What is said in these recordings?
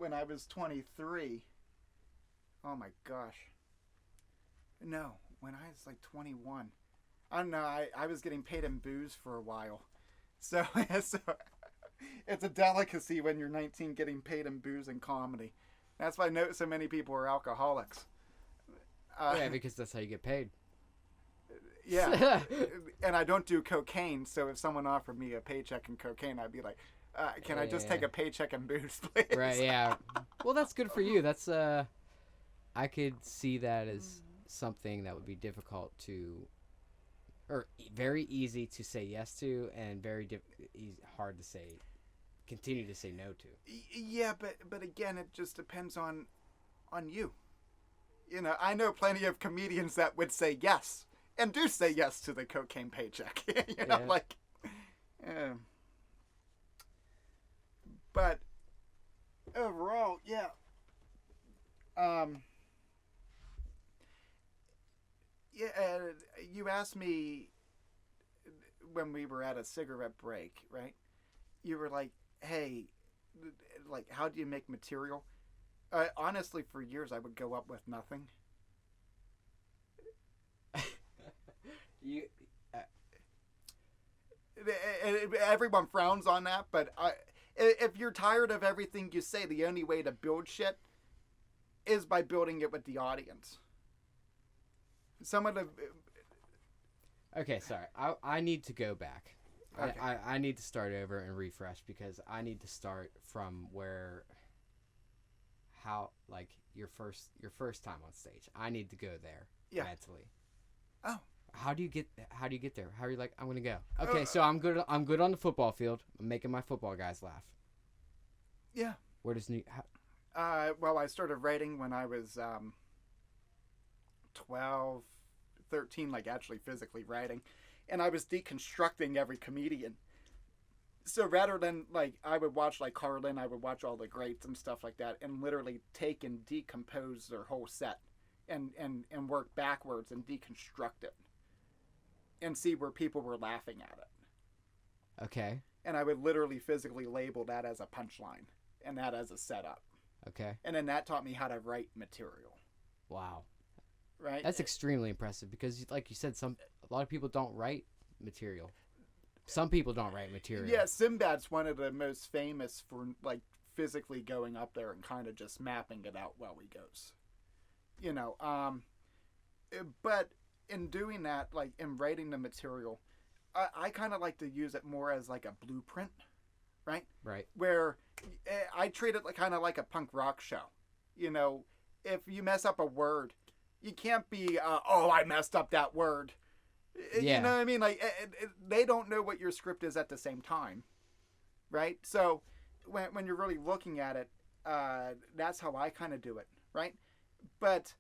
when I was 23. Oh my gosh. No, when I was like 21. I don't know. I was getting paid in booze for a while. So, so it's a delicacy when you're 19 getting paid in booze and comedy. That's why I know so many people are alcoholics. Yeah, because that's how you get paid. Yeah. And I don't do cocaine, so if someone offered me a paycheck in cocaine, I'd be like, can I just take a paycheck in booze, please? Right, yeah. Well, that's good for you. That's, I could see that as something that would be difficult to, or very easy to say yes to, and very hard to continue to say no to. Yeah, but again, it just depends on you. You know, I know plenty of comedians that would say yes and do say yes to the cocaine paycheck. You know, like, but overall, yeah. Yeah, you asked me when we were at a cigarette break, right? You were like, hey, like, how do you make material? Honestly, for years, I would go up with nothing. You, everyone frowns on that, but if you're tired of everything you say, the only way to build shit is by building it with the audience. Some of the... Okay, sorry. I need to go back. Okay. I need to start over and refresh because I need to start from like your first time on stage. I need to go there mentally. Oh. How do you get there? How are you like, I'm gonna go? Okay, so I'm good on the football field. I'm making my football guys laugh. Yeah. Where does well, I started writing when I was 12, 13, like actually physically writing, and I was deconstructing every comedian. So rather than like I would watch like Carlin, I would watch all the greats and stuff like that, and literally take and decompose their whole set, and work backwards and deconstruct it, and see where people were laughing at it. Okay. And I would literally physically label that as a punchline and that as a setup. Okay. And then that taught me how to write material. Wow. Right? That's extremely impressive because, like you said, a lot of people don't write material. Some people don't write material. Yeah, Sinbad's one of the most famous for like physically going up there and kind of just mapping it out while he goes. You know, but in doing that, like in writing the material, I kind of like to use it more as like a blueprint, right? Right. Where I treat it kind of like a punk rock show. You know, if you mess up a word, you can't be, I messed up that word. Yeah. You know what I mean? Like, they don't know what your script is at the same time, right? So when you're really looking at it, that's how I kind of do it, right? But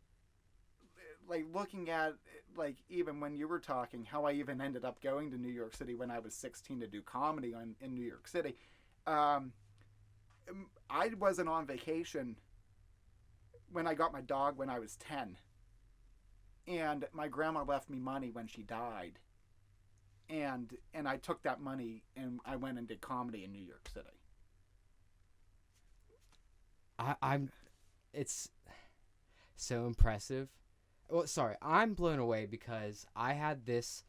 like looking at like even when you were talking, how I even ended up going to New York City when I was 16 to do comedy in New York City. I wasn't on vacation when I got my dog when I was 10. And my grandma left me money when she died. And I took that money and I went and did comedy in New York City. It's so impressive. Well, sorry, I'm blown away because I had this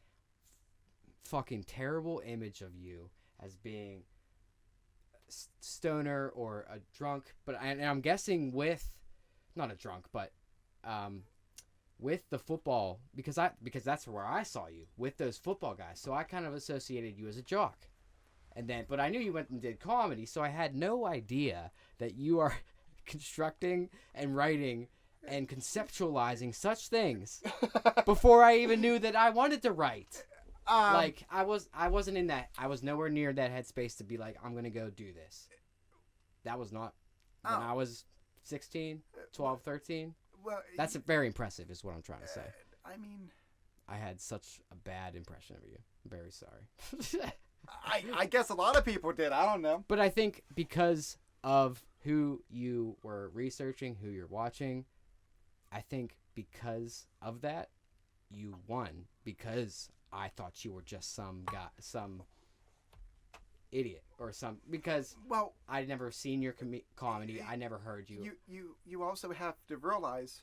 fucking terrible image of you as being a stoner or a drunk, but I'm guessing not a drunk, but with the football, because that's where I saw you with those football guys. So I kind of associated you as a jock. But I knew you went and did comedy, so I had no idea that you are constructing and writing and conceptualizing such things before I even knew that I wanted to write. Like I wasn't in that. I was nowhere near that headspace to be like, I'm gonna go do this. That was not when I was 16, 12, 13. Well, that's very impressive, is what I'm trying to say. I mean, I had such a bad impression of you. I'm very sorry. I guess a lot of people did. I don't know. But I think because of who you were researching, who you're watching, I think because of that, you won. Because I thought you were just some guy, some idiot or something because I'd never seen your comedy. I never heard you. You also have to realize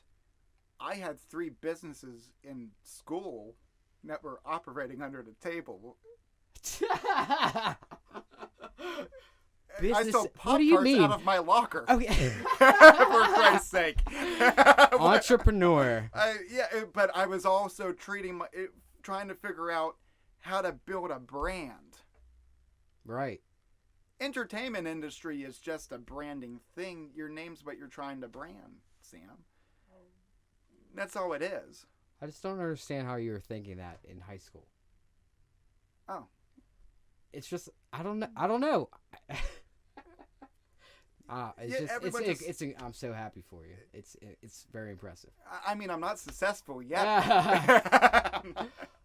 I had 3 businesses in school that were operating under the table. I stole Pop-Tarts out of my locker. Okay. For Christ's sake. Entrepreneur. But I was also trying to figure out how to build a brand. Right. Entertainment industry is just a branding thing. Your name's what you're trying to brand, Sam. That's all it is. I just don't understand how you were thinking that in high school. Oh. It's just I don't know. I'm so happy for you. It's very impressive. I mean, I'm not successful yet.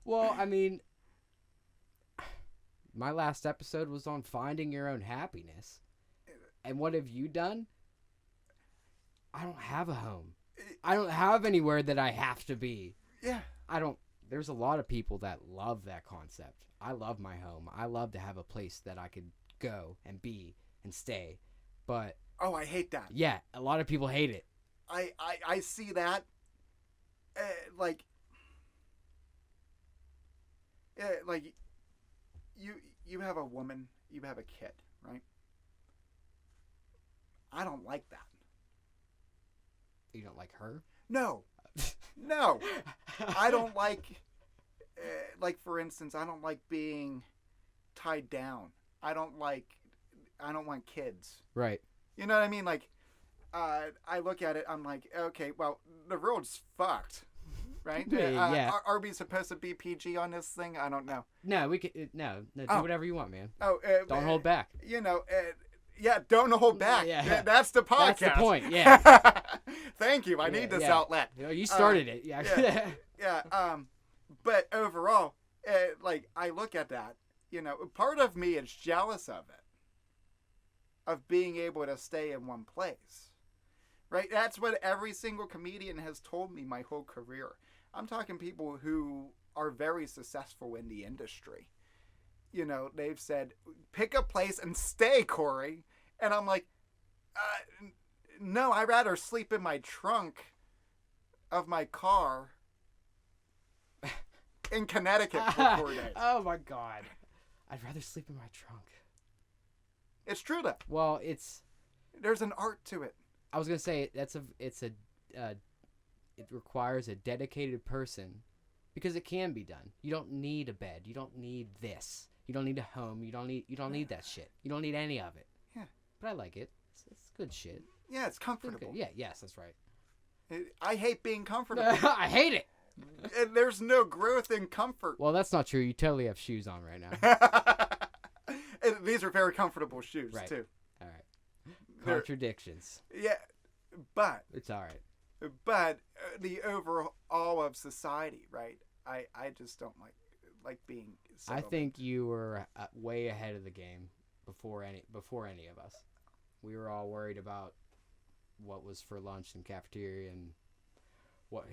Well, I mean, my last episode was on finding your own happiness. And what have you done? I don't have a home. I don't have anywhere that I have to be. Yeah. There's a lot of people that love that concept. I love my home. I love to have a place that I could go and be and stay. But I hate that. Yeah, a lot of people hate it. I see that. Like you have a woman, you have a kid, right? I don't like that. You don't like her? No. No. I don't like for instance, I don't like being tied down. I don't want kids. Right. You know what I mean? Like, I look at it, I'm like, okay, well, the world's fucked, right? Yeah. Are we supposed to be PG on this thing? I don't know. No, we can. No, do whatever you want, man. Don't hold back. You know, don't hold back. Yeah. That's the podcast. That's the point. Yeah. Thank you. I need this outlet. You started it. Yeah. Yeah. But overall, I look at that. You know, part of me is jealous of it. Of being able to stay in one place. Right? That's what every single comedian has told me my whole career. I'm talking people who are very successful in the industry. You know, they've said, pick a place and stay, Cory. And I'm like, no, I'd rather sleep in my trunk of my car in Connecticut for 4 days. Oh, my God. I'd rather sleep in my trunk. It's true, though. Well, there's an art to it. I was gonna say it requires a dedicated person because it can be done. You don't need a bed. You don't need this. You don't need a home. You don't need that shit. You don't need any of it. Yeah. But I like it. It's good shit. Yeah, it's comfortable. Yeah. Yes, that's right. I hate being comfortable. I hate it. And there's no growth in comfort. Well, that's not true. You totally have shoes on right now. And these are very comfortable shoes, right. too. All right. Contradictions. Yeah, but it's all right. But the overall of society, right? I just don't like being. I think you were way ahead of the game before any of us. We were all worried about what was for lunch in cafeteria and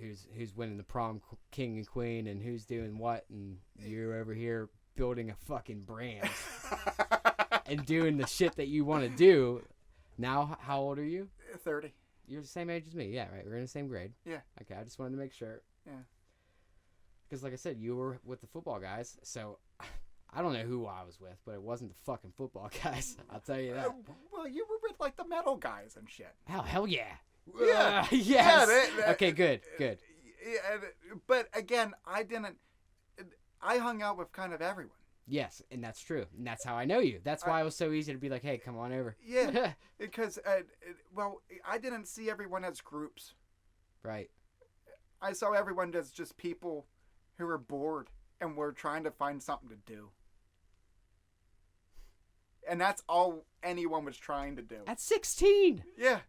who's winning the prom king and queen and who's doing what, and you're over here building a fucking brand and doing the shit that you want to do. Now, how old are you? 30. You're the same age as me. Yeah, right. We're in the same grade. Yeah. Okay, I just wanted to make sure. Yeah. Because like I said, you were with the football guys, so I don't know who I was with, but it wasn't the fucking football guys. I'll tell you that. Well, you were with like the metal guys and shit. Hell yeah. Yeah. Yes. Yeah, okay, good. Yeah, but again, I hung out with kind of everyone. Yes, and that's true. And that's how I know you. That's why it was so easy to be like, hey, come on over. Yeah, because, I didn't see everyone as groups. Right. I saw everyone as just people who were bored and were trying to find something to do. And that's all anyone was trying to do. At 16! Yeah.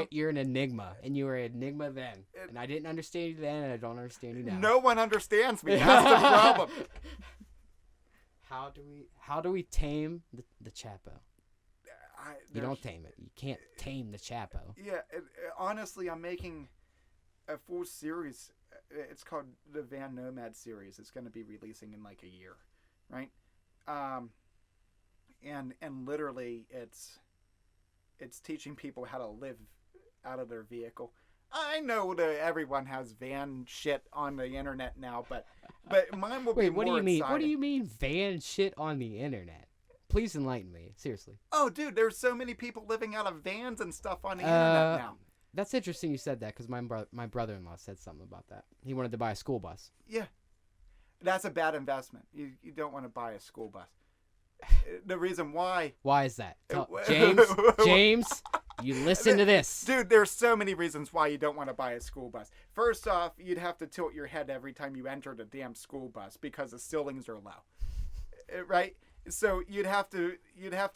You're an enigma, and you were an enigma then. And I didn't understand you then, and I don't understand you now. No one understands me. That's the problem. How do we tame the Chappo? You don't tame it. You can't tame the Chappo. Yeah, honestly, I'm making a full series. It's called the Van Nomad series. It's going to be releasing in like a year, right? and literally it's teaching people how to live out of their vehicle. I know that everyone has van shit on the internet now, but mine will be more what do you mean? exciting. What do you mean van shit on the internet? Please enlighten me. Seriously. Oh, dude, there's so many people living out of vans and stuff on the internet now. That's interesting you said that because my brother-in-law said something about that. He wanted to buy a school bus. Yeah. That's a bad investment. You don't want to buy a school bus. The reason why... Why is that? James, you listen to this. Dude, there's so many reasons why you don't want to buy a school bus. First off, you'd have to tilt your head every time you entered a damn school bus because the ceilings are low. Right? So you'd have to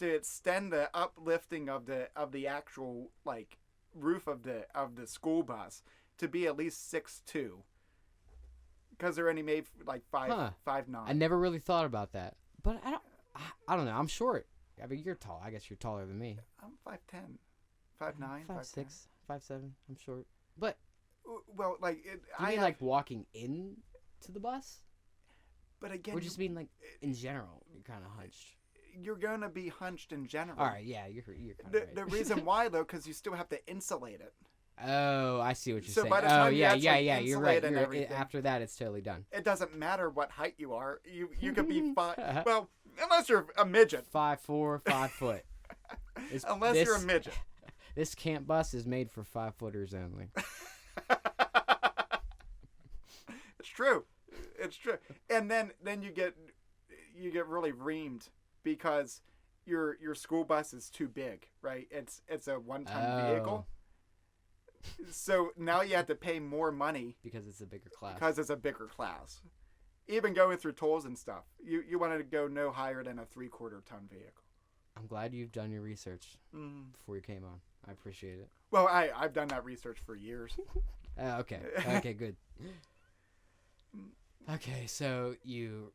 extend the uplifting of the actual like roof of the school bus to be at least 6'2". Because they're only made like 5'9". I never really thought about that. But I don't know. I'm short. I mean, you're tall. I guess you're taller than me. I'm 5'10", 5'9", 5'6", 5'7". I'm short. But well, like you mean like walking in to the bus? But again, or just mean like in general, you're kind of hunched. You're gonna be hunched in general. All right, yeah, you're kind of right. The reason why though, because you still have to insulate it. Oh, I see what you're saying. By the time yeah. You're right. After that, it's totally done. It doesn't matter what height you are. You could be well, unless you're a midget. 5'4", 5 foot. Unless you're a midget. This camp bus is made for 5-footers only. It's true. It's true. And then you get really reamed because your school bus is too big, right? It's a one-ton vehicle. So now you have to pay more money because it's a bigger class. Even going through tolls and stuff, you wanted to go no higher than a 3/4 ton vehicle. I'm glad you've done your research before you came on. I appreciate it. Well, I've done that research for years. Okay. Okay, good. Okay, so you're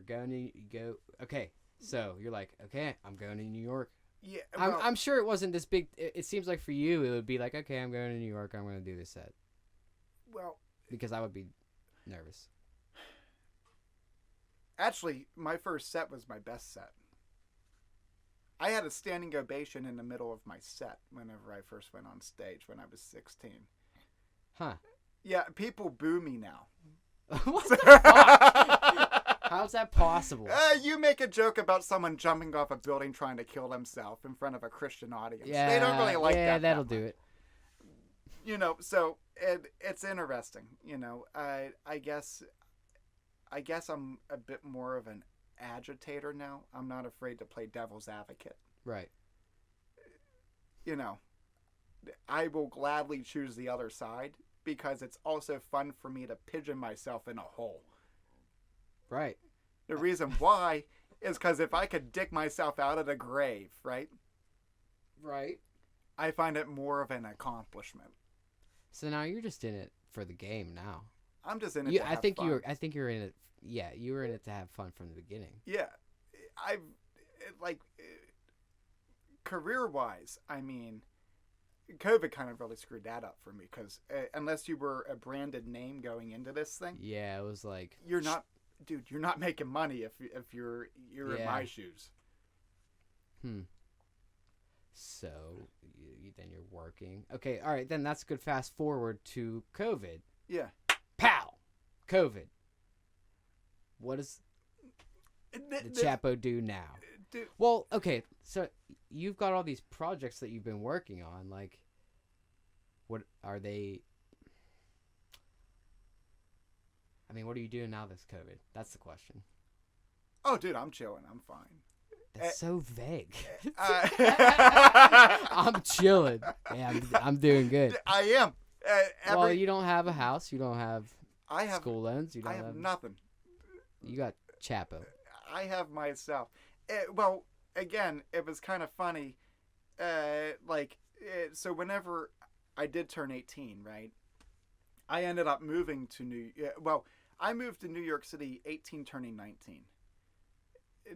going to go. Okay, so you're like, okay, I'm going to New York. Yeah, well, I'm sure it wasn't this big. It seems like for you, it would be like, okay, I'm going to New York. I'm going to do this set. Well, because I would be nervous. Actually, my first set was my best set. I had a standing ovation in the middle of my set whenever I first went on stage when I was 16. Huh. Yeah, people boo me now. What the fuck? How's that possible? You make a joke about someone jumping off a building trying to kill themselves in front of a Christian audience. Yeah, they don't really like that. Yeah, that'll do it. You know, so it's interesting. You know, I guess I'm a bit more of an agitator now. I'm not afraid to play devil's advocate. Right. You know, I will gladly choose the other side because it's also fun for me to pigeon myself in a hole. Right. The reason why is because if I could dig myself out of the grave, right? Right. I find it more of an accomplishment. So now you're just in it for the game now. I'm just in it to have fun. I think you're in it. Yeah, you were in it to have fun from the beginning. Yeah. Career-wise, I mean, COVID kind of really screwed that up for me because unless you were a branded name going into this thing. Yeah, it was like. You're not making money if you're in my shoes. So then you're working. Okay, all right. Then that's a good fast forward to COVID. Yeah. Pow! COVID. What does the Chappo do now? Well, okay. So you've got all these projects that you've been working on. Like, what are they? I mean, what are you doing now that's COVID? That's the question. Oh, dude, I'm chilling. I'm fine. That's so vague. I'm chilling. Yeah, I'm doing good. I am. Well, you don't have a house. You don't have school loans. I have nothing. You got Chappo. I have myself. Well, again, it was kind of funny. So whenever I did turn 18, right, I ended up moving to I moved to New York City 18 turning 19.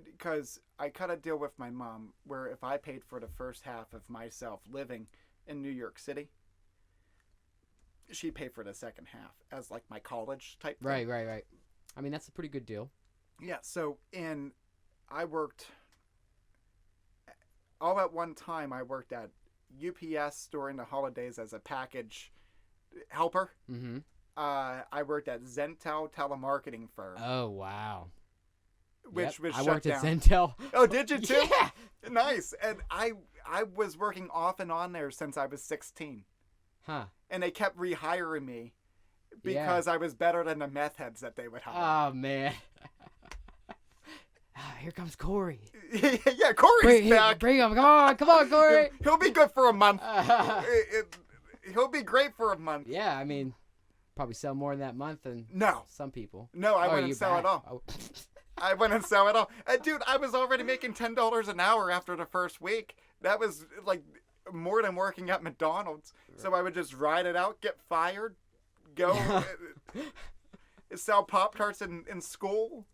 Because I cut a deal with my mom where if I paid for the first half of myself living in New York City, she'd pay for the second half as like my college type thing. Right. I mean, that's a pretty good deal. Yeah, so I worked all at one time, I worked at UPS during the holidays as a package helper. Mm-hmm. I worked at Zentel telemarketing firm. Oh, wow. Which was I shut worked down. at Zentel. Oh, did you too? Yeah. Nice. And I was working off and on there since I was 16. Huh. And they kept rehiring me because I was better than the meth heads that they would hire. Oh, man. Here comes Cory. Yeah, Cory's back. Bring him. Come on, Cory. He'll be good for a month. He'll be great for a month. Yeah, I mean, probably sell more in that month than some people. No, I wouldn't sell at all. Oh. I wouldn't sell at all. Dude, I was already making $10 an hour after the first week. That was like more than working at McDonald's. So I would just ride it out, get fired, go sell Pop-Tarts in school.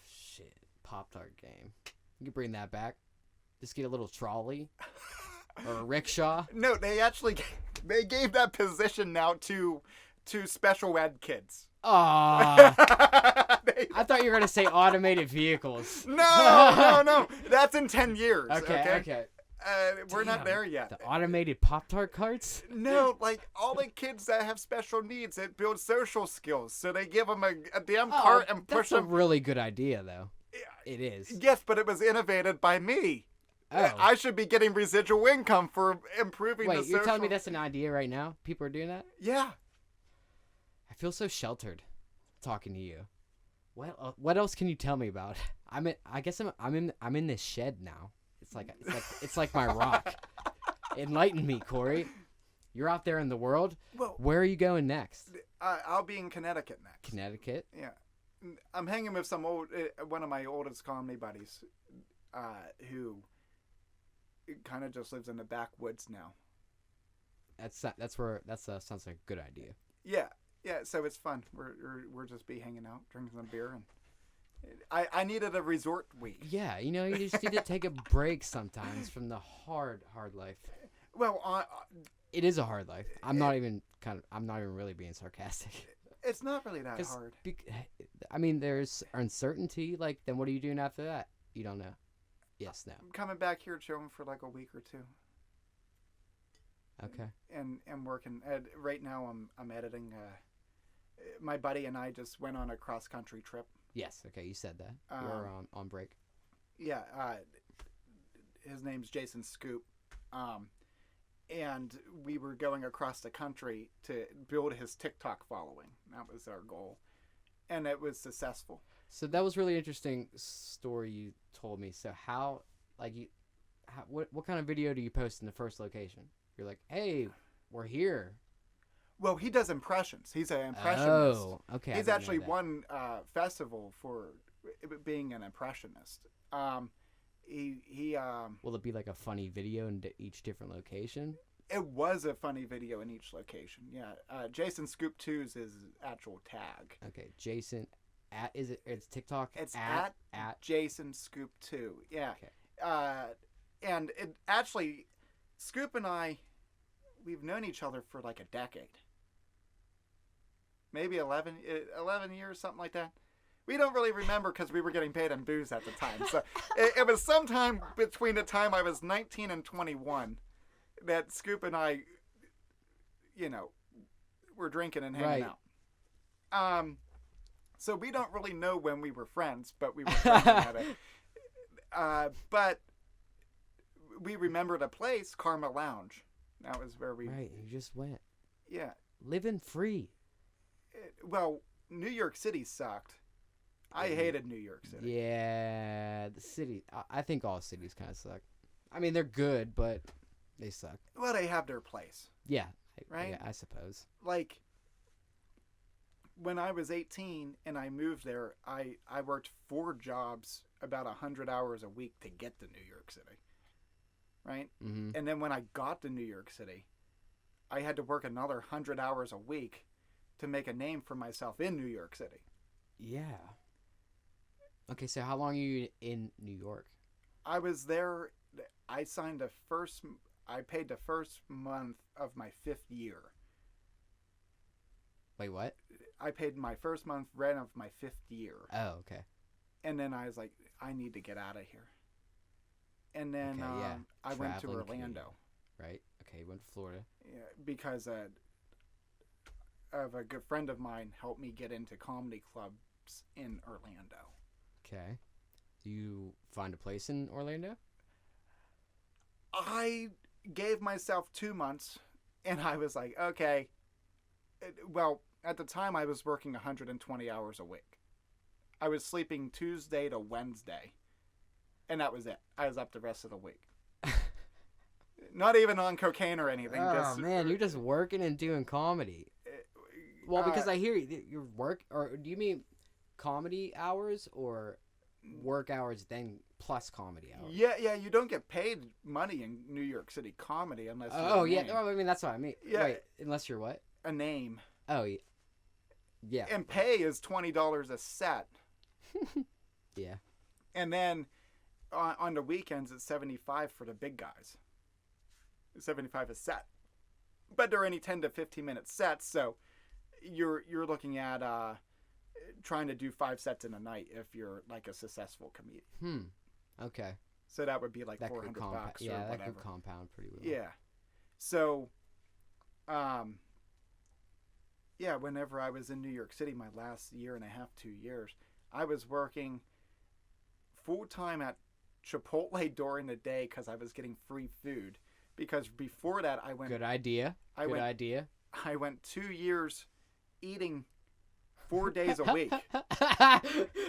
Shit, Pop-Tart game. You can bring that back. Just get a little trolley or a rickshaw. No, they gave that position now to special ed kids. Aw. I thought you were going to say automated vehicles. No. That's in 10 years. Okay. We're not there yet. The automated Pop-Tart carts? No, like all the kids that have special needs, it builds social skills. So they give them a damn cart and push them. That's a really good idea, though. It is. Yes, but it was innovated by me. Oh. I should be getting residual income for improving the social... Wait, you're telling me that's an idea right now? People are doing that? Yeah. I feel so sheltered talking to you. What else can you tell me about? I guess I'm in this shed now. It's like my rock. Enlighten me, Cory. You're out there in the world. Well, where are you going next? I'll be in Connecticut next. Connecticut? Yeah. I'm hanging with one of my oldest comedy buddies, who kind of just lives in the backwoods now. That sounds like a good idea. Yeah. So it's fun. We're just be hanging out, drinking some beer, and I needed a resort week. Yeah, you just need to take a break sometimes from the hard life. Well, it is a hard life. I'm not even really being sarcastic. It's not really that hard. I mean, there's uncertainty. Like, then what are you doing after that? You don't know. Yes, no. I'm coming back here chilling for like a week or two. Okay. And working. Right now, I'm editing. My buddy and I just went on a cross country trip. Yes. Okay, you said that. You were on break. Yeah. His name's Jason Scoop. And we were going across the country to build his TikTok following. That was our goal. And it was successful. So that was really interesting story you told me. So what kind of video do you post in the first location? You're like, hey, we're here. Well, he does impressions. He's an impressionist. Oh, okay. He's actually won festival for being an impressionist. Will it be like a funny video in each different location? It was a funny video in each location. Yeah. Jason Scoop 2's his actual tag. Okay, Jason it's TikTok? It's at Jason Scoop 2. Yeah. Okay. And it actually, Scoop and I, we've known each other for like a decade. Maybe 11 years, something like that. We don't really remember because we were getting paid in booze at the time. So it was sometime between the time I was 19 and 21 that Scoop and I, were drinking and hanging out. So we don't really know when we were friends, but we were friends at it. But we remembered a place, Karma Lounge. That was where we... Right, you just went. Yeah. Living free. Well, New York City sucked. I hated New York City. Yeah, the city. I think all cities kind of suck. I mean, they're good, but they suck. Well, they have their place. Yeah. Right? Yeah, I suppose. Like, when I was 18 and I moved there, I worked 4 jobs about 100 hours a week to get to New York City. Right? Mm-hmm. And then when I got to New York City, I had to work another 100 hours a week to make a name for myself in New York City. Yeah. Okay, so how long are you in New York? I was there. I paid the first month of my 5th year. Wait, what? I paid my first month rent of my 5th year. Oh, okay. And then I was like, I need to get out of here. and then Okay, yeah. I went to Traveling Orlando. comedian. Right? Okay, you went to Florida. Yeah, because of a good friend of mine helped me get into comedy clubs in Orlando. Okay. You find a place in Orlando? I gave myself 2 months, and I was like, okay. Well, at the time, I was working 120 hours a week. I was sleeping Tuesday to Wednesday, and that was it. I was up the rest of the week. Not even on cocaine or anything. Oh, man, you're just working and doing comedy. Well, because I hear you work, or do you mean comedy hours or work hours then plus comedy hours? Yeah, you don't get paid money in New York City comedy unless you're Oh, yeah. Well, I mean, that's what I mean. Yeah. Wait, unless you're what? a name. Oh, yeah. Yeah. And pay is $20 a set. Yeah. And then on the weekends, it's $75 for the big guys. $75 a set. But they're only 10 to 15 minute sets, so you're looking at trying to do 5 sets in a night if you're like a successful comedian. Okay. So that would be like That $400 could or whatever. that could compound pretty well. Yeah. So, yeah, whenever I was in New York City, my last year and a half, 2 years, I was working full time at Chipotle during the day because I was getting free food. Because before that, I went. Good idea. Idea. I went 2 years eating 4 days a week.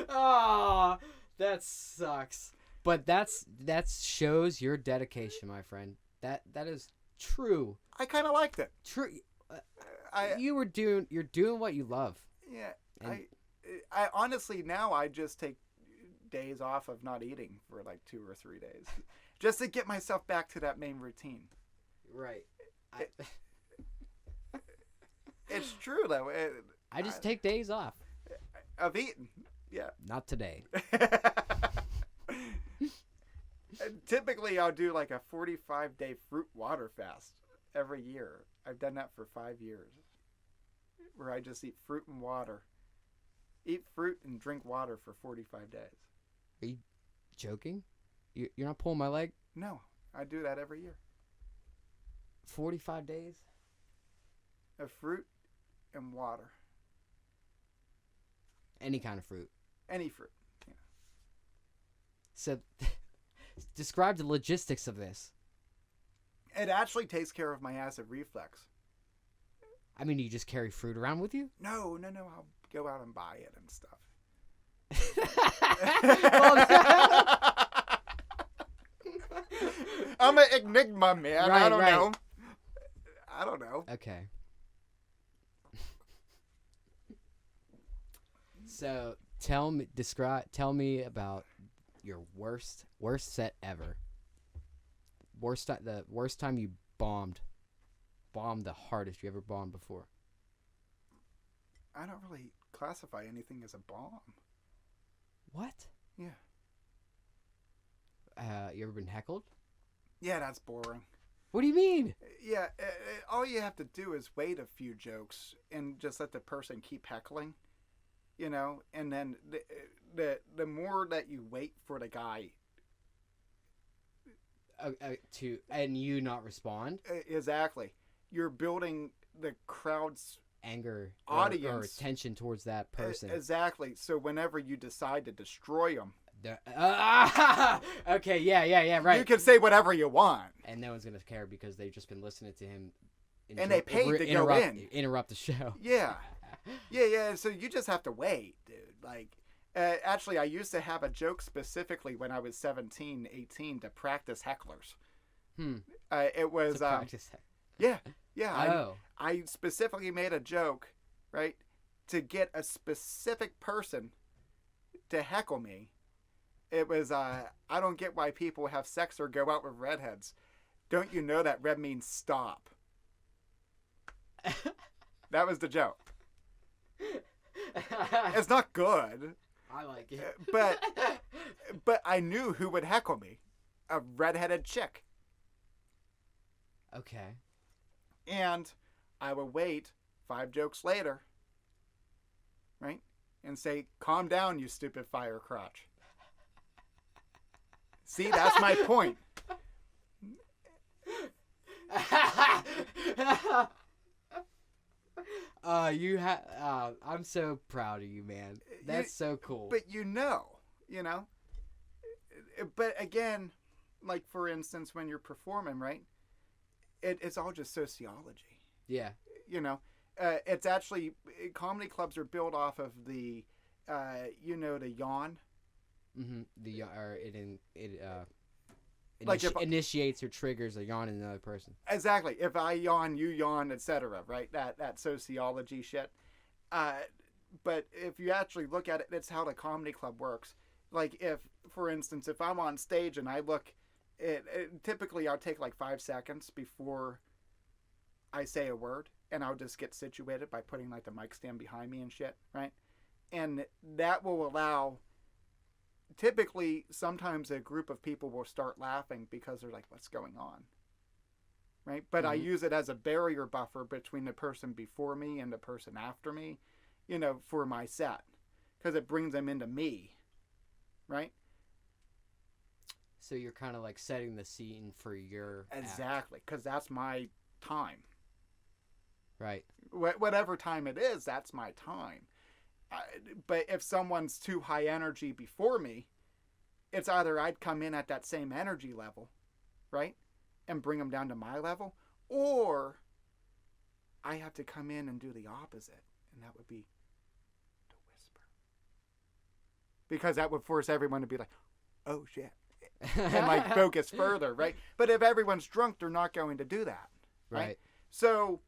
Oh, that sucks. But that shows your dedication, my friend. That is true. I kind of liked it. True. You're doing what you love. Yeah. And I honestly now I just take days off of not eating for like 2 or 3 days, just to get myself back to that main routine. Right. It's true though. I just take days off. Of eating. Yeah. Not today. Typically, I'll do like a 45-day fruit water fast every year. I've done that for 5 years, where I just eat fruit and water. Eat fruit and drink water for 45 days. Are you joking? You're not pulling my leg? No, I do that every year. 45 days? Of fruit and water. Any kind of fruit. Any fruit. Yeah. So, describe the logistics of this. It actually takes care of my acid reflux. I mean, you just carry fruit around with you? No. I'll go out and buy it and stuff. I'm an enigma, man. Right, I don't right. know. I don't know. Okay. So, tell me about your worst set ever. The worst time you bombed the hardest you ever bombed before. I don't really classify anything as a bomb. What? Yeah. You ever been heckled? Yeah, that's boring. What do you mean? Yeah, all you have to do is wait a few jokes and just let the person keep heckling, you know, and then the more that you wait for the guy and you not respond, exactly, you're building the crowd's anger audience or attention towards that person. Exactly. So whenever you decide to destroy them, okay, yeah, right. You can say whatever you want, and no one's gonna care because they've just been listening to him. And they paid to go in. Interrupt the show. Yeah. So you just have to wait, dude. Like, actually, I used to have a joke specifically when I was 17, 18 to practice hecklers. It was practice yeah. Oh. I specifically made a joke, right, to get a specific person to heckle me. It was, I don't get why people have sex or go out with redheads. Don't you know that red means stop? That was the joke. It's not good. I like it. But I knew who would heckle me. A redheaded chick. Okay. And I would wait 5 jokes later, right? And say, calm down, you stupid fire crotch. See, that's my point. I'm so proud of you, man. That's so cool. But you know. But again, like for instance, when you're performing, right? It's all just sociology. Yeah. It's actually comedy clubs are built off of the yawn. Mm-hmm. Like initiates or triggers a yawn in another person. Exactly. If I yawn, you yawn, etc. Right? That sociology shit. But if you actually look at it, it's how the comedy club works. Like if, for instance, if I'm on stage and I look, typically I'll take like 5 seconds before I say a word, and I'll just get situated by putting like the mic stand behind me and shit, right? And that will allow. Typically, sometimes a group of people will start laughing because they're like, "What's going on?" Right? But I use it as a barrier buffer between the person before me and the person after me, for my set, because it brings them into me, right? So you're kind of like setting the scene for your exactly, because that's my time. Right. Whatever time it is, that's my time. But if someone's too high energy before me, it's either I'd come in at that same energy level, right, and bring them down to my level, or I have to come in and do the opposite, and that would be to whisper. Because that would force everyone to be like, oh shit, and like focus further, right? But if everyone's drunk, they're not going to do that, right? So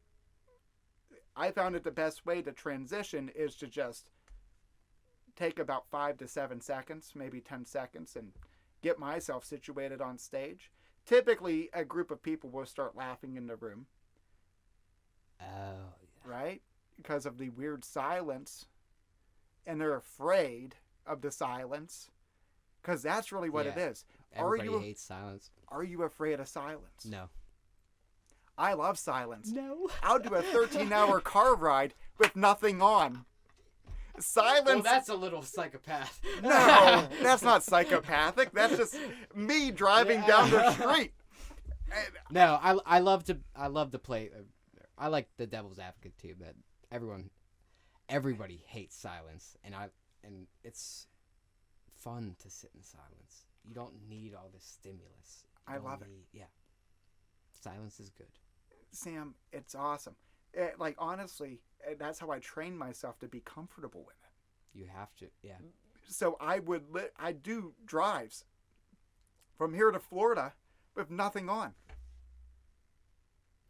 I found it the best way to transition is to just take about 5 to 7 seconds, maybe 10 seconds, and get myself situated on stage. Typically, a group of people will start laughing in the room. Oh, yeah. Right? Because of the weird silence. And they're afraid of the silence. Because that's really what it is. Everybody hates silence. Are you afraid of silence? No. I love silence. No. I'll do a 13-hour car ride with nothing on. Silence. Well, that's a little psychopath. No, that's not psychopathic. That's just me driving down the street. No, I love to play. I like the devil's advocate too. That everybody hates silence, and it's fun to sit in silence. You don't need all this stimulus. I love it. Yeah, silence is good. Sam, it's awesome. Honestly, that's how I train myself to be comfortable with it. You have to, yeah. So I do drives from here to Florida with nothing on.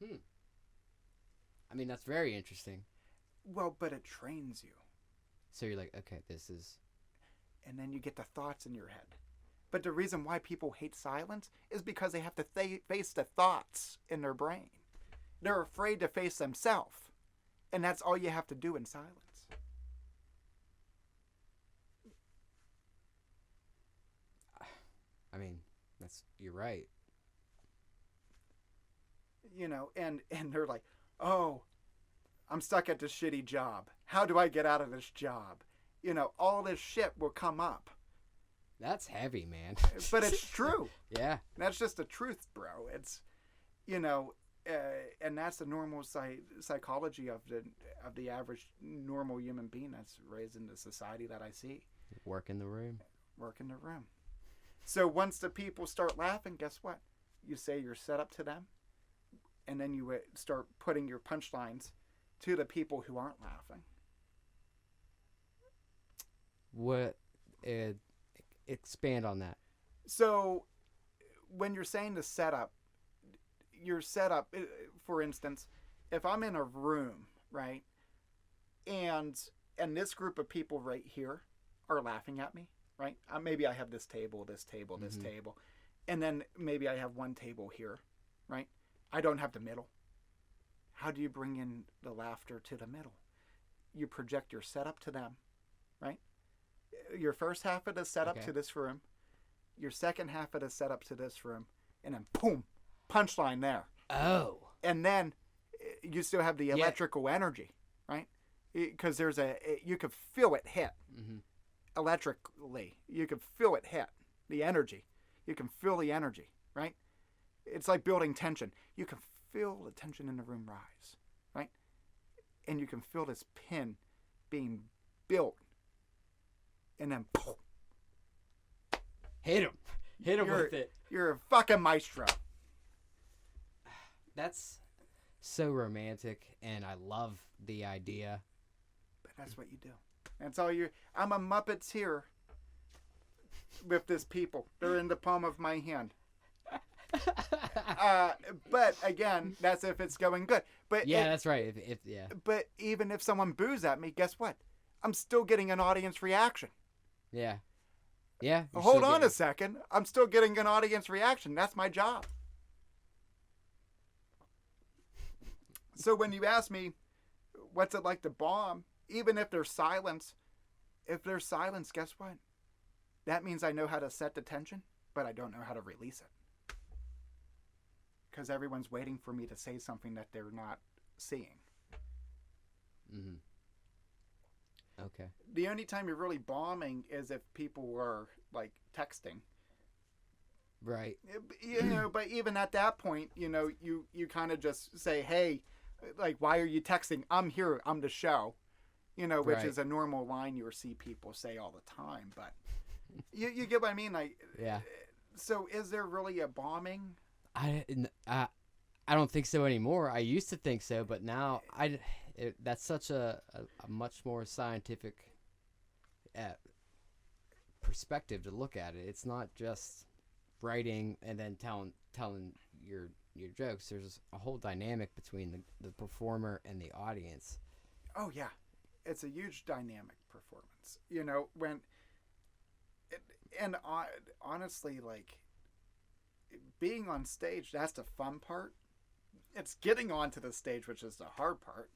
I mean, that's very interesting. Well, but it trains you. So you're like, okay, this is... And then you get the thoughts in your head. But the reason why people hate silence is because they have to face the thoughts in their brain. They're afraid to face themselves. And that's all you have to do in silence. I mean, you're right. And they're like, oh, I'm stuck at this shitty job. How do I get out of this job? All this shit will come up. That's heavy, man. But it's true. Yeah. That's just the truth, bro. It's, and that's the normal psychology of the average normal human being that's raised in the society that I see. Work in the room. So once the people start laughing, guess what? You say you're set up to them, and then you start putting your punchlines to the people who aren't laughing. What? Expand on that. So when you're saying the setup, your setup, for instance, if I'm in a room, right, and this group of people right here are laughing at me, right? Maybe I have this table, this table, this table, and then maybe I have one table here, right? I don't have the middle. How do you bring in the laughter to the middle? You project your setup to them, right? Your first half of the setup to this room, your second half of the setup to this room, and then boom, punchline there. Oh. And then you still have the electrical energy, right? Because you could feel it hit electrically. You could feel it hit the energy. You can feel the energy, right? It's like building tension. You can feel the tension in the room rise, right? And you can feel this pin being built. And then, poof, hit him with it. You're a fucking maestro. That's so romantic, and I love the idea. But that's what you do. That's all you. I'm a Muppeteer with this people. They're in the palm of my hand. But again, that's if it's going good. But that's right. Yeah. But even if someone boos at me, guess what? I'm still getting an audience reaction. Yeah. Yeah. Hold on a second. I'm still getting an audience reaction. That's my job. So when you ask me, what's it like to bomb? Even if there's silence, guess what? That means I know how to set the tension, but I don't know how to release it. Because everyone's waiting for me to say something that they're not seeing. Mm-hmm. Okay. The only time you're really bombing is if people are like texting. Right. But even at that point, you kind of just say, hey, like, why are you texting? I'm here. I'm the show. Which is a normal line you see people say all the time. But you get what I mean? Like, yeah. So is there really a bombing? I don't think so anymore. I used to think so, but now that's such a much more scientific perspective to look at it. It's not just writing and then telling your jokes. There's a whole dynamic between the performer and the audience. Oh yeah, it's a huge dynamic performance. Honestly, like, being on stage, that's the fun part. It's getting onto the stage, which is the hard part.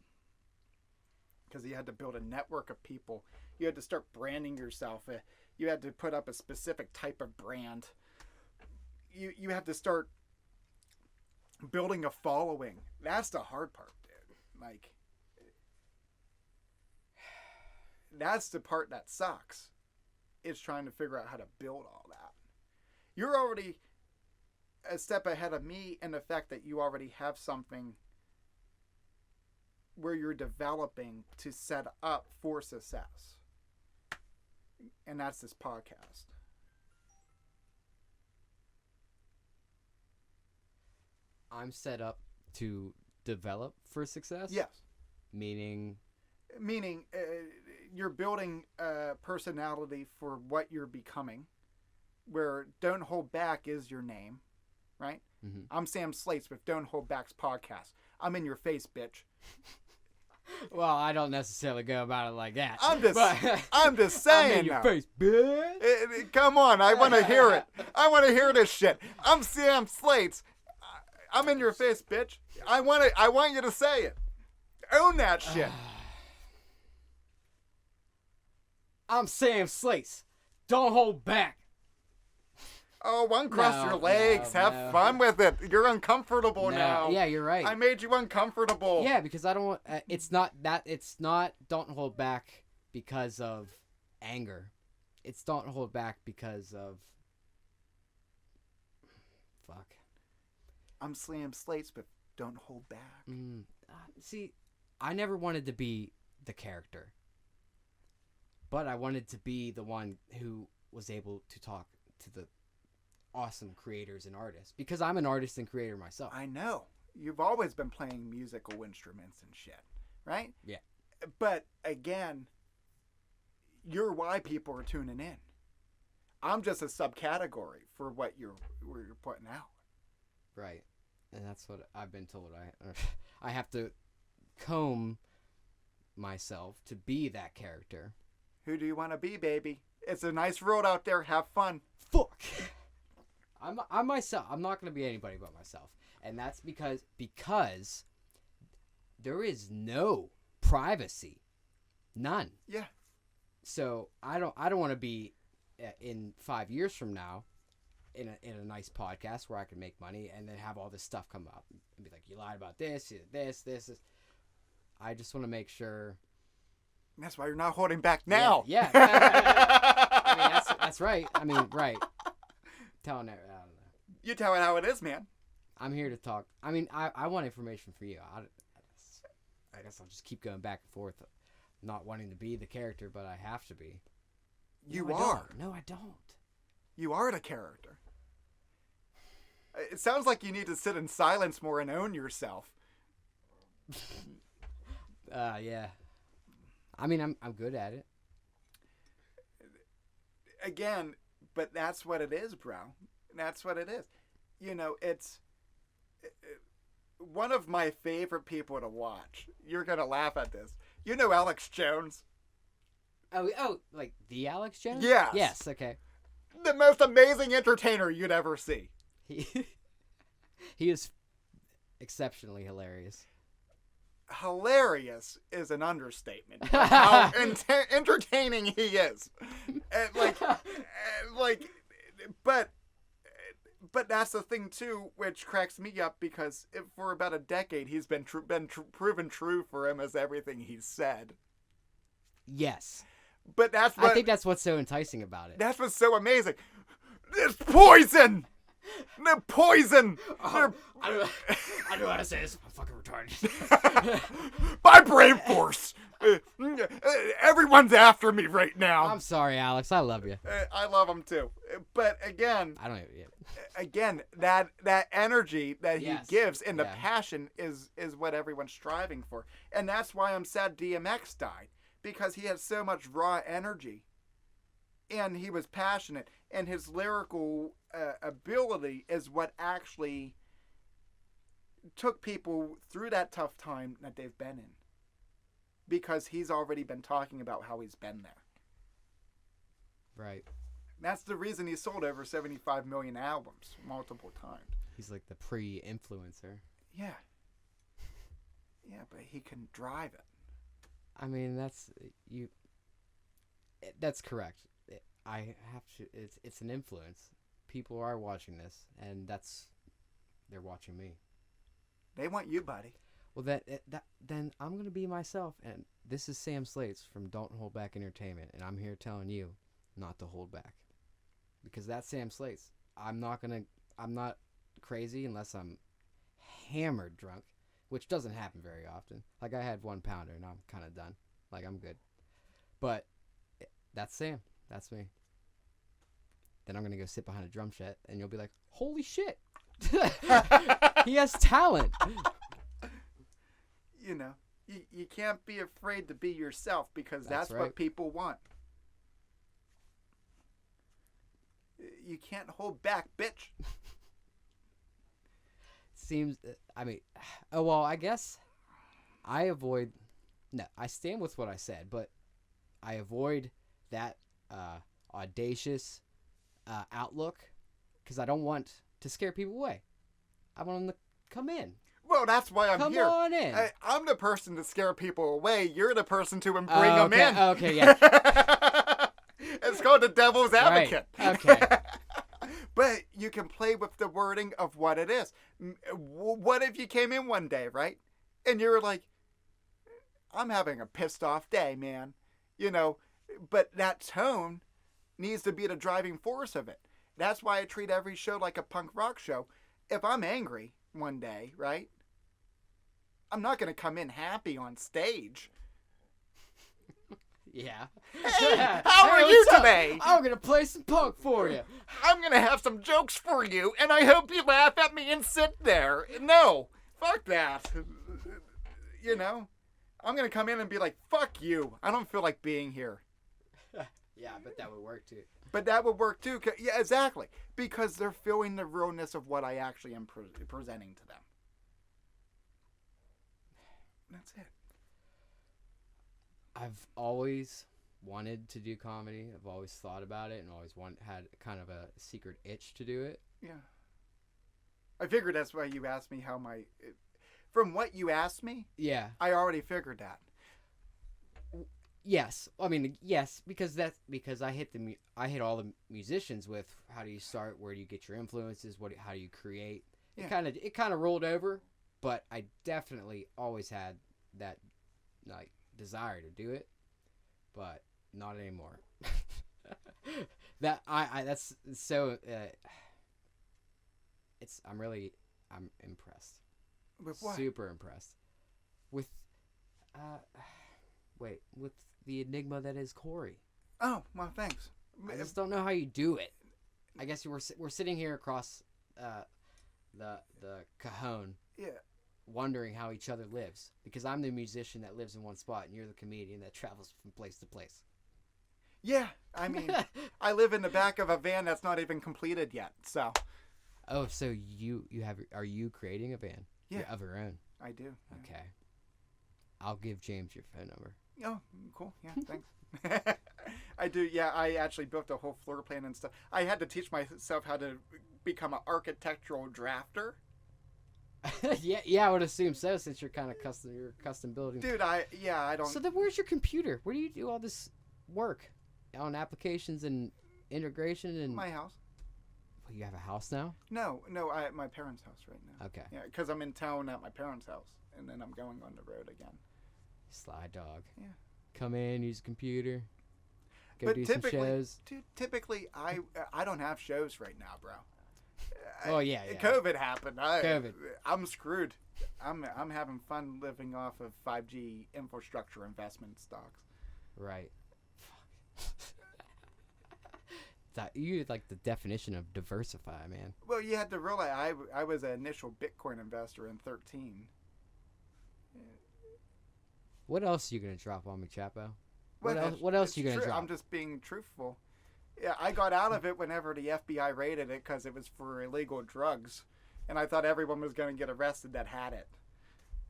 Because you had to build a network of people. You had to start branding yourself. You had to put up a specific type of brand. You have to start building a following. That's the hard part, dude. Like, that's the part that sucks. It's trying to figure out how to build all that. You're already a step ahead of me in the fact that you already have something where you're developing to set up for success. And that's this podcast. I'm set up to develop for success? Yes. Meaning you're building a personality for what you're becoming, where Don't Hold Back is your name, right? Mm-hmm. I'm Sam Slates with Don't Hold Back's podcast. I'm in your face, bitch. Well, I don't necessarily go about it like that. I'm just saying. I'm in your face, bitch. Come on, I want to hear it. I want to hear this shit. I'm Sam Slates. I'm in your face, bitch. I want you to say it. Own that shit. I'm Sam Slates. Don't hold back. Oh, uncross your legs. Have fun with it. You're uncomfortable now. Yeah, you're right. I made you uncomfortable. Yeah, because I don't want... it's not don't hold back because of anger. It's don't hold back because of... Fuck. I'm Sam Slates, but don't hold back. See, I never wanted to be the character. But I wanted to be the one who was able to talk to the awesome creators and artists. Because I'm an artist and creator myself. I know. You've always been playing musical instruments and shit, right? Yeah. But again, you're why people are tuning in. I'm just a subcategory for what you're putting out. Right. And that's what I've been told. I have to comb myself to be that character. Who do you want to be, baby? It's a nice road out there. Have fun. Fuck. I'm myself. I'm not going to be anybody but myself. And that's because there is no privacy. None. Yeah. So I don't want to be in 5 years from now in a nice podcast where I can make money and then have all this stuff come up and be like, you lied about this, you did this. I just want to make sure. That's why you're not holding back now. Yeah. I mean, that's right. I mean, right. telling it. I don't know. You tell it how it is, man. I'm here to talk. I mean, I want information for you. I guess I'll just keep going back and forth, not wanting to be the character, but I have to be. You are. No, I don't. You are the character. It sounds like you need to sit in silence more and own yourself. Yeah. I mean, I'm good at it. Again, but that's what it is, bro. That's what it is. You know, it's one of my favorite people to watch. You're going to laugh at this. You know Alex Jones? Oh, like the Alex Jones? Yes. Yes, okay. The most amazing entertainer you'd ever see. He is exceptionally hilarious. Hilarious is an understatement. How entertaining he is. But that's the thing too, which cracks me up because for about a decade he's been proven true for him as everything he's said. Yes. But I think that's what's so enticing about it. That's what's so amazing. There's poison. The poison. Oh, I don't know how to say this. I'm fucking retarded. My brain force. Everyone's after me right now. I'm sorry, Alex. I love you. I love him too. But again, I don't even. Yeah. Again, that energy that he Yes. gives and the passion is what everyone's striving for, and that's why I'm sad DMX died, because he had so much raw energy, and he was passionate, and his lyrical ability is what actually took people through that tough time that they've been in, because he's already been talking about how he's been there. Right. That's the reason he sold over 75 million albums multiple times. He's like the pre-influencer. Yeah. Yeah, but he can drive it. I mean, that's correct. I have to. It's an influence. People are watching this, and they're watching me. They want you, buddy. Well, then I'm gonna be myself, and this is Sam Slates from Don't Hold Back Entertainment, and I'm here telling you not to hold back, because that's Sam Slates. I'm not crazy unless I'm hammered drunk, which doesn't happen very often. Like, I had 1 pounder and I'm kind of done. Like, I'm good. But that's Sam. That's me. Then I'm going to go sit behind a drum set and you'll be like, holy shit. He has talent. You know, you can't be afraid to be yourself, because that's right. what people want. You can't hold back, bitch. Seems, I mean, oh, well, I guess I stand with what I said, but I avoid that audacious outlook, because I don't want to scare people away. I want them to come in. Well, that's why I'm Come here. on in. I'm the person to scare people away. You're the person to bring them in. Okay, yeah. It's called the devil's advocate. Right. Okay. But you can play with the wording of what it is. What if you came in one day, right? And you were like, I'm having a pissed off day, man. You know, but that tone needs to be the driving force of it. That's why I treat every show like a punk rock show. If I'm angry one day, right? I'm not going to come in happy on stage. Yeah. Hey, how are you today? I'm going to play some punk for you. I'm going to have some jokes for you, and I hope you laugh at me and sit there. No, fuck that. You know, I'm going to come in and be like, fuck you. I don't feel like being here. Yeah, but that would work too. But that would work too. Yeah, exactly. Because they're feeling the realness of what I actually am presenting to them. That's it. I've always wanted to do comedy. I've always thought about it and always had kind of a secret itch to do it. Yeah. I figured that's why you asked me from what you asked me. Yeah. I already figured that. Yes. I mean, yes, because I hit all the musicians with how do you start, where do you get your influences, how do you create. Yeah. It kind of rolled over, but I definitely always had that like desire to do it, but not anymore. That's so I'm impressed. With what? Super impressed. With with the enigma that is Cory. Oh, well, thanks. I just don't know how you do it. I guess we're sitting here across the cajon, Yeah. wondering how each other lives, because I'm the musician that lives in one spot and you're the comedian that travels from place to place. Yeah, I mean, I live in the back of a van that's not even completed yet, so. Oh, so are you creating a van? Yeah. Of your own? I do. Yeah. Okay. I'll give James your phone number. Oh, cool. Yeah, thanks. I do. Yeah, I actually built a whole floor plan and stuff. I had to teach myself how to become an architectural drafter. yeah, I would assume so, since you're kind of custom building. Dude, I don't. So then, where's your computer? Where do you do all this work on applications and integration and? My house. Well, you have a house now? No, I at my parents' house right now. Okay. Yeah, because I'm in town at my parents' house, and then I'm going on the road again. Sly dog. Yeah. Come in, use a computer. Go But do some shows. Dude, typically I don't have shows right now, bro. Oh yeah. COVID happened. COVID. I'm screwed. I'm having fun living off of 5G infrastructure investment stocks. Right. You like the definition of diversify, man. Well, you had to realize I was an initial Bitcoin investor in 2013. What else are you gonna drop on me, Chappo? Well, What else are you gonna drop? I'm just being truthful. Yeah, I got out of it whenever the FBI raided it because it was for illegal drugs, and I thought everyone was going to get arrested that had it.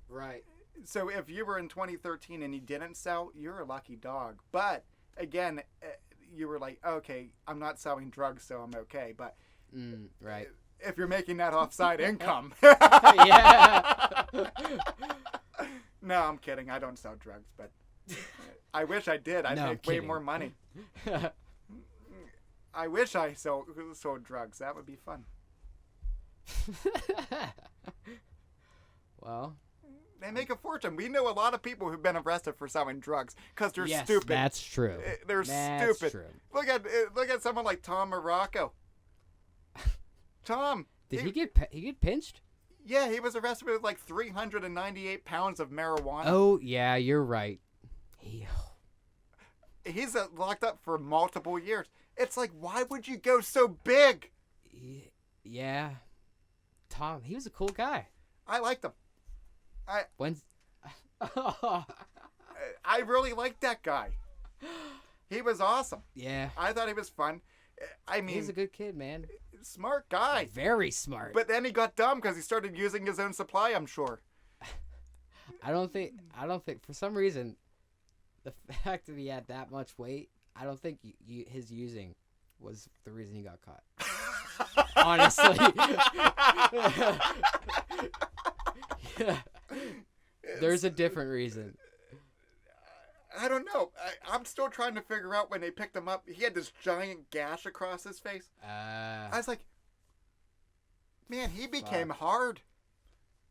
Right. So if you were in 2013 and you didn't sell, you're a lucky dog. But again, you were like, okay, I'm not selling drugs, so I'm okay. But right. If you're making that offside income, yeah. No, I'm kidding. I don't sell drugs, but I wish I did. I'd make way more money. I wish I sold drugs. That would be fun. Well, they make a fortune. We know a lot of people who've been arrested for selling drugs because they're stupid. That's true. They're stupid. True. Look at someone like Tom Morocco. Tom. Did he get pinched? Yeah, he was arrested with like 398 pounds of marijuana. Oh yeah, you're right. He's locked up for multiple years. It's like, why would you go so big? Yeah. Tom, he was a cool guy. I liked him. I really liked that guy. He was awesome. Yeah. I thought he was fun. I mean, he's a good kid, man. Smart guy. Very smart. But then he got dumb because he started using his own supply, I'm sure. I don't think for some reason the fact that he had that much weight, I don't think his using was the reason he got caught. Honestly. Yeah. There's a different reason. I don't know. I'm still trying to figure out when they picked him up. He had this giant gash across his face. I was like, man, he became hard.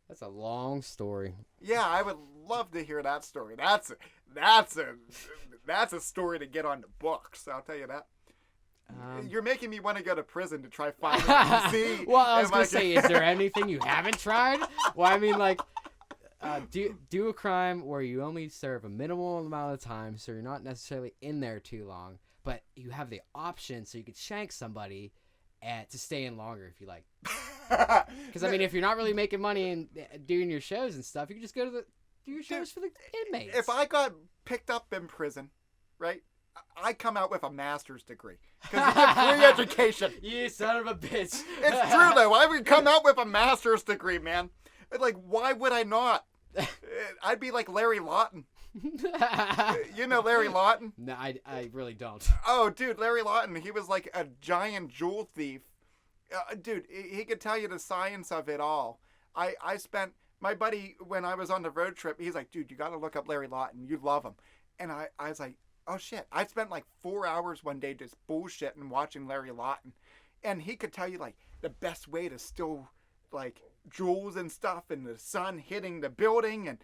That's a long story. Yeah, I would love to hear that story. That's a story to get on the books. I'll tell you that. You're making me want to go to prison to try finding see. Well, I was gonna say, is there anything you haven't tried? Well, I mean, like, do a crime where you only serve a minimal amount of time, so you're not necessarily in there too long, but you have the option so you could shank somebody to stay in longer if you like. Because I mean, if you're not really making money and doing your shows and stuff, you can just go to do your shows for the inmates. If I got picked up in prison, right? I come out with a master's degree because you get free education. You son of a bitch. It's true though. I would come out with a master's degree, man. Like, why would I not? I'd be like Larry Lawton. You know Larry Lawton? No, I really don't. Oh, dude, Larry Lawton. He was like a giant jewel thief. Dude, he could tell you the science of it all. I spent my buddy when I was on the road trip. He's like, dude, you got to look up Larry Lawton. You'd love him. And I was like, oh shit. I spent like 4 hours one day just bullshitting watching Larry Lawton, and he could tell you like the best way to steal like jewels and stuff, and the sun hitting the building,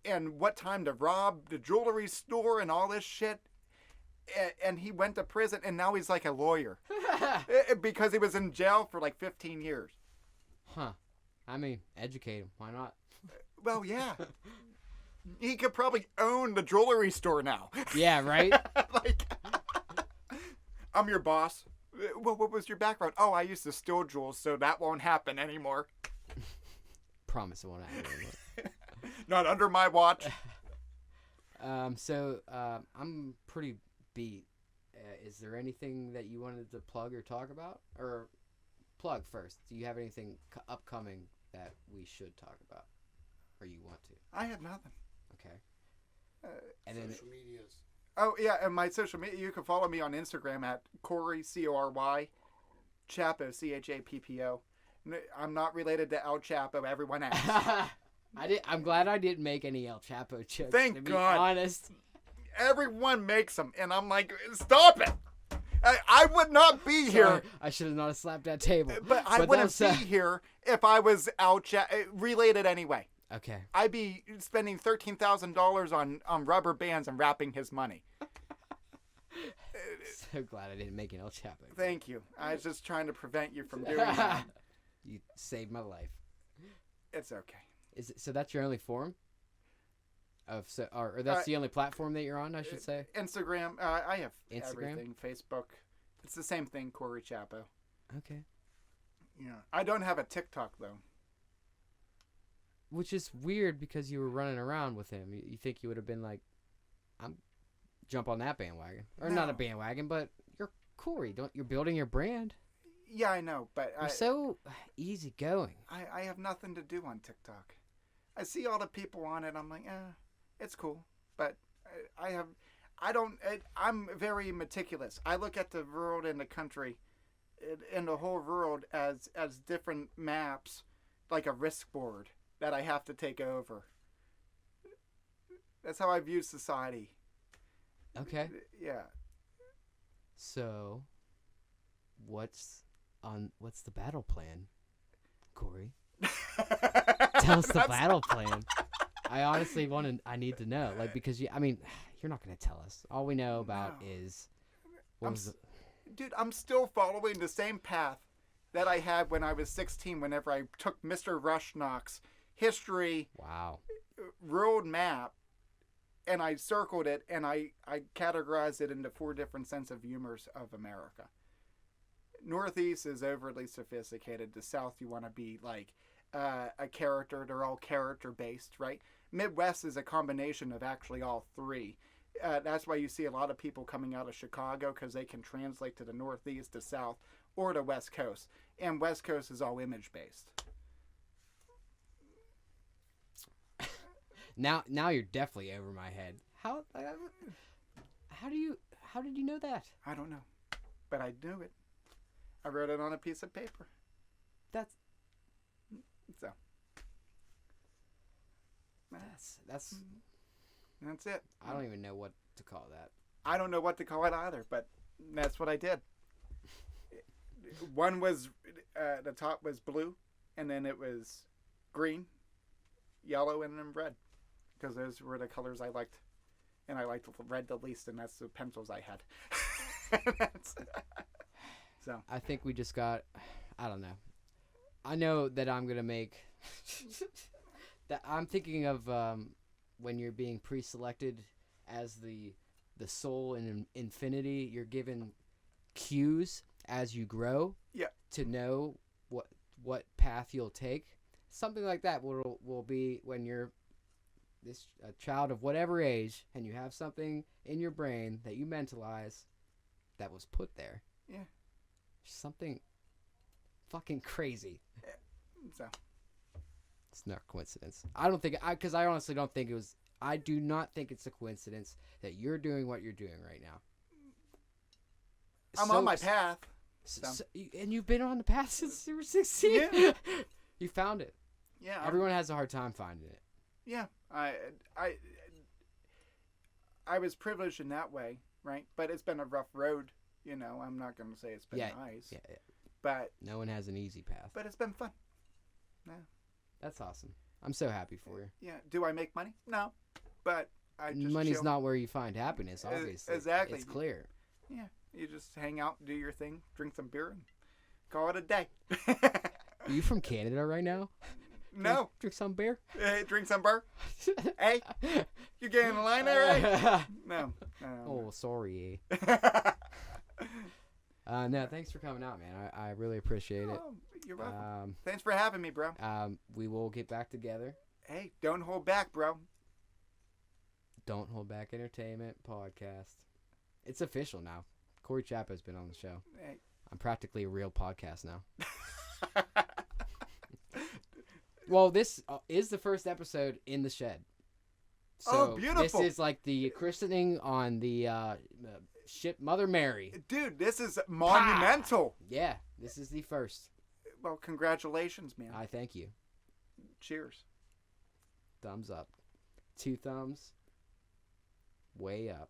and what time to rob the jewelry store and all this shit. And he went to prison, and now he's like a lawyer because he was in jail for like 15 years. Huh. I mean, educate him. Why not? Well, yeah. He could probably own the jewelry store now. Yeah, right? Like, I'm your boss. Well, what was your background? Oh, I used to steal jewels, so that won't happen anymore. Promise it won't happen anymore. Not under my watch. So I'm pretty beat. Is there anything that you wanted to plug or talk about? Or plug first. Do you have anything upcoming that we should talk about? Or you want to? I have nothing. Okay. And then Social medias. Oh, yeah, and my social media, you can follow me on Instagram at Cory, Cory, Chappo, Chappo. I'm not related to El Chapo, everyone asks. I'm glad I didn't make any El Chapo jokes. Thank to be God. honest. Everyone makes them, and I'm like, stop it! I would not be here. Sorry, I should have not slapped that table. But I wouldn't be here if I was related anyway. Okay. I'd be spending $13,000 on rubber bands and wrapping his money. So glad I didn't make an El Chapo. Thank you. I was just trying to prevent you from doing that. You saved my life. It's okay. Is it, so that's your only form? Or that's the only platform that you're on, I should say? Instagram. I have Instagram? everything. Facebook. It's the same thing, Cory Chappo. Okay. Yeah. I don't have a TikTok, though. Which is weird because you were running around with him. You think you would have been like, jump on that bandwagon. Or not a bandwagon, but you're Cory. You're building your brand. Yeah, I know, but You're so easygoing. I have nothing to do on TikTok. I see all the people on it. I'm like, it's cool, but I'm very meticulous. I look at the world and the country, and the whole world as different maps, like a risk board that I have to take over. That's how I view society. Okay. Yeah. So, what's the battle plan, Cory? Tell us the battle plan. I honestly I need to know, like, because you're not gonna tell us. All we know about is, dude, I'm still following the same path that I had when I was 16. Whenever I took Mr. Rushnock's history, world map, and I circled it, and I categorized it into 4 different sense of humors of America. Northeast is overly sophisticated. The South, you want to be like a character. They're all character based, right? Midwest is a combination of actually all 3. That's why you see a lot of people coming out of Chicago, because they can translate to the Northeast, the South, or the West Coast. And West Coast is all image based. Now you're definitely over my head. How did you know that? I don't know, but I knew it. I wrote it on a piece of paper. That's it. I don't even know what to call that. I don't know what to call it either, but that's what I did. One was the top was blue, and then it was green, yellow, and then red, because those were the colors I liked, and I liked red the least, and that's the pencils I had. So I think we just got. I don't know. I know that I'm gonna make. That I'm thinking of when you're being pre-selected as the soul in infinity. You're given cues as you grow. Yeah. To know what path you'll take. Something like that will be when you're a child of whatever age, and you have something in your brain that you mentalize that was put there. Yeah. Something fucking crazy. So it's not a coincidence. I honestly don't think it was. I do not think it's a coincidence that you're doing what you're doing right now. I'm on my path. And you've been on the path since you were 16. Yeah. You found it. Yeah. Everyone has a hard time finding it. Yeah. I was privileged in that way, right? But it's been a rough road. I'm not going to say it's been nice. Yeah. But no one has an easy path. But it's been fun. Yeah. That's awesome. I'm so happy for you. Yeah. Do I make money? No. But I just money's not where you find happiness, obviously. Exactly. It's clear. Yeah. You just hang out, do your thing, drink some beer, and call it a day. Are you from Canada right now? No. Drink some beer? Hey, drink some beer? Hey, you getting in line there, right? No. Oh, sorry. No, thanks for coming out, man. I really appreciate it. Oh, you're welcome. Thanks for having me, bro. We will get back together. Hey, don't hold back, bro. Don't Hold Back Entertainment podcast. It's official now. Cory Chappo has been on the show. Hey. I'm practically a real podcast now. Well, this is the first episode in the shed. So beautiful. This is like the christening on the ship Mother Mary. Dude, this is monumental. Yeah, this is the first. Well, congratulations, man. I thank you. Cheers. Thumbs up. 2 thumbs. Way up.